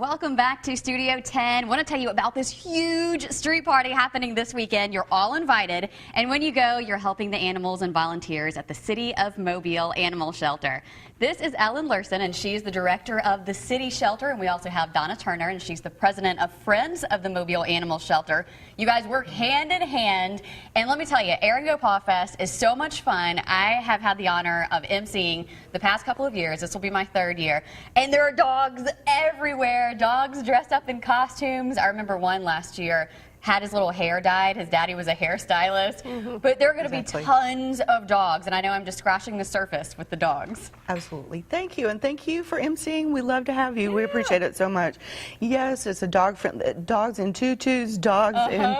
Welcome back to Studio 10. I want to tell you about this huge street party happening this weekend. You're all invited, and when you go, you're helping the animals and volunteers at the City of Mobile Animal Shelter. This is Ellen Lurson, and she's the director of the City Shelter, and we also have Donna Turner, and she's the president of Friends of the Mobile Animal Shelter. You guys work hand in hand, and let me tell you, Erin Go Paw Fest is so much fun. I have had the honor of emceeing the past couple of years. This will be my third year, and there are dogs everywhere. Dogs dressed up in costumes. I remember one last year had his little hair dyed. His daddy was a hairstylist. But there are going to be tons of dogs, and I know I'm just scratching the surface with the dogs. Absolutely. Thank you, and thank you for emceeing. We love to have you. We appreciate it so much. Yes, it's a dog friendly. Dogs in tutus, dogs in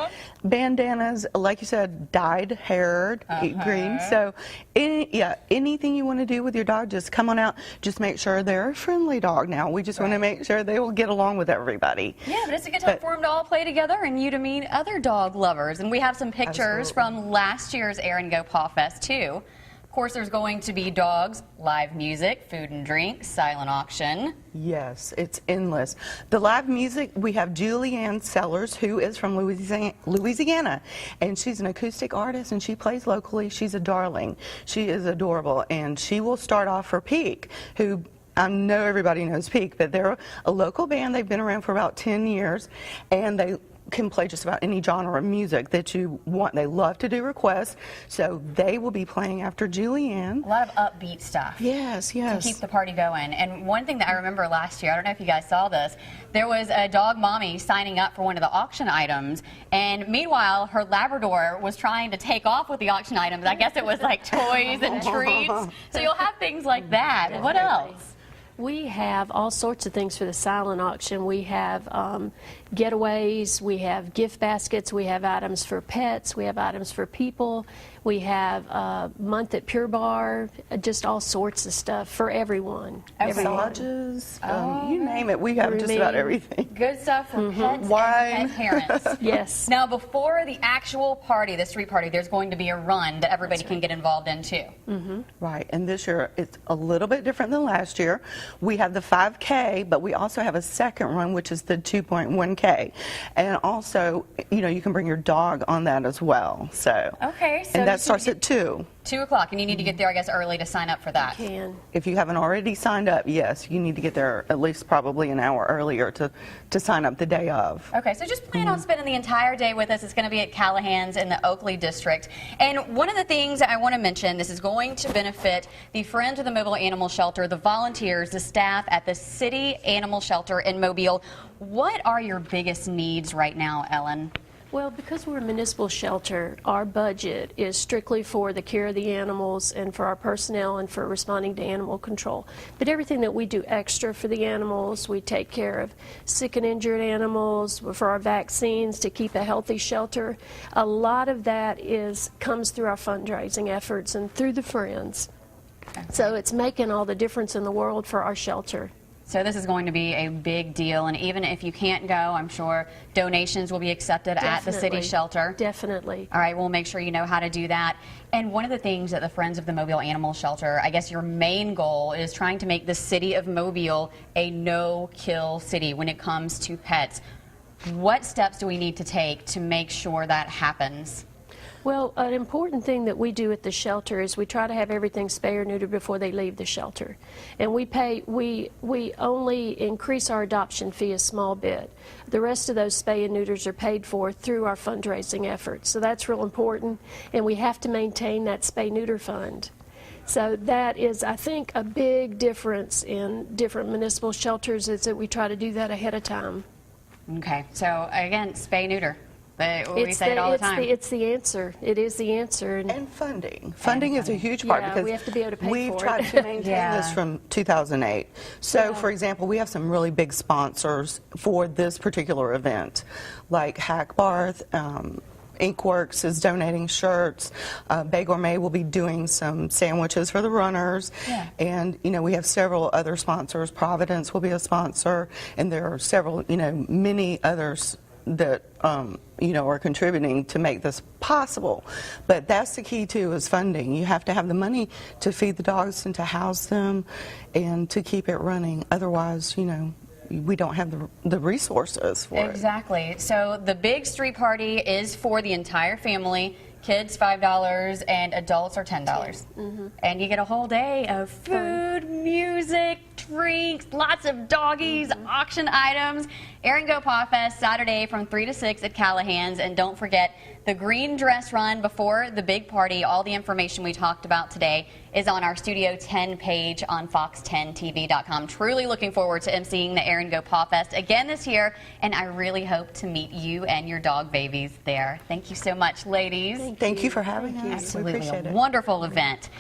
bandanas, like you said, dyed hair, green. So, anything you want to do with your dog, just come on out. Just make sure they're a friendly dog. Now, we just want to make sure they will get along with everybody. Yeah, but it's a good time for them to all play together and you to meet other dog lovers. And we have some pictures from last year's Erin Go Paw Fest too. Of course, there's going to be dogs, live music, food and drink, silent auction. Yes, it's endless. The live music, we have Julianne Sellers, who is from Louisiana, and she's an acoustic artist, and she plays locally. She's a darling. She is adorable, and she will start off for Peak, who I know everybody knows Peak, but they're a local band. They've been around for about 10 years, and they can play just about any genre of music that you want. They love to do requests, so they will be playing after Julianne. A lot of upbeat stuff. Yes, yes. To keep the party going. And one thing that I remember last year, I don't know if you guys saw this, there was a dog mommy signing up for one of the auction items, and meanwhile, her Labrador was trying to take off with the auction items. I guess it was like toys and treats. So you'll have things like that. What else? We have all sorts of things for the silent auction. We have getaways, we have gift baskets, we have items for pets, we have items for people, we have a month at Pure Bar, just all sorts of stuff for everyone. Massages, you name it. We have just about everything. Good stuff for pets Wine. and pet parents. Yes. Now, before the actual party, the street party, there's going to be a run that everybody can get involved in too. Right, and this year it's a little bit different than last year. We have the 5K, but we also have a second run, which is the 2.1K. And also, you know, you can bring your dog on that as well. So, okay, so and that starts at 2. 2 o'clock, and you need to get there, I guess, early to sign up for that. You can. If you haven't already signed up, yes, you need to get there at least probably an hour earlier to sign up the day of. Okay, so just plan on spending the entire day with us. It's going to be at Callahan's in the Oakley district. And one of the things I want to mention, this is going to benefit the Friends of the Mobile Animal Shelter, the volunteers, the staff at the City Animal Shelter in Mobile. What are your biggest needs right now, Ellen? Well, because we're a municipal shelter, our budget is strictly for the care of the animals and for our personnel and for responding to animal control. But everything that we do extra for the animals, we take care of sick and injured animals, for our vaccines, to keep a healthy shelter. A lot of that comes through our fundraising efforts and through the Friends. So it's making all the difference in the world for our shelter. So this is going to be a big deal, and even if you can't go, I'm sure donations will be accepted at the City Shelter. Definitely. All right, we'll make sure you know how to do that. And one of the things that the Friends of the Mobile Animal Shelter, I guess your main goal is trying to make the City of Mobile a no-kill city when it comes to pets. What steps do we need to take to make sure that happens? Well, an important thing that we do at the shelter is we try to have everything spay or neutered before they leave the shelter. And we only increase our adoption fee a small bit. The rest of those spay and neuters are paid for through our fundraising efforts. So that's real important, and we have to maintain that spay-neuter fund. So that is, I think, a big difference in different municipal shelters, is that we try to do that ahead of time. Okay, so again, spay-neuter. We say it all the time. It's the answer. It is the answer. And funding. Funding is a huge part, because we have to be able to pay for it. We've tried to maintain this from 2008. So, for example, we have some really big sponsors for this particular event, like Hackbarth. Inkworks is donating shirts. Bay Gourmet will be doing some sandwiches for the runners. And, you know, we have several other sponsors. Providence will be a sponsor, and there are several, you know, many others that you know, are contributing to make this possible. But that's the key too, is funding. You have to have the money to feed the dogs and to house them and to keep it running. Otherwise, you know, we don't have the resources for it. Exactly. So the big street party is for the entire family. Kids $5 and adults are $10. And you get a whole day of food, music, drinks, lots of doggies, auction items. Erin Go Paw Fest Saturday from 3 to 6 at Callahan's. And don't forget the green dress run before the big party. All the information we talked about today is on our Studio 10 page on fox10tv.com. Truly looking forward to emceeing the Erin Go Paw Fest again this year, and I really hope to meet you and your dog babies there. Thank you so much, ladies. Thank you for having us. Absolutely, We appreciate a it. wonderful event.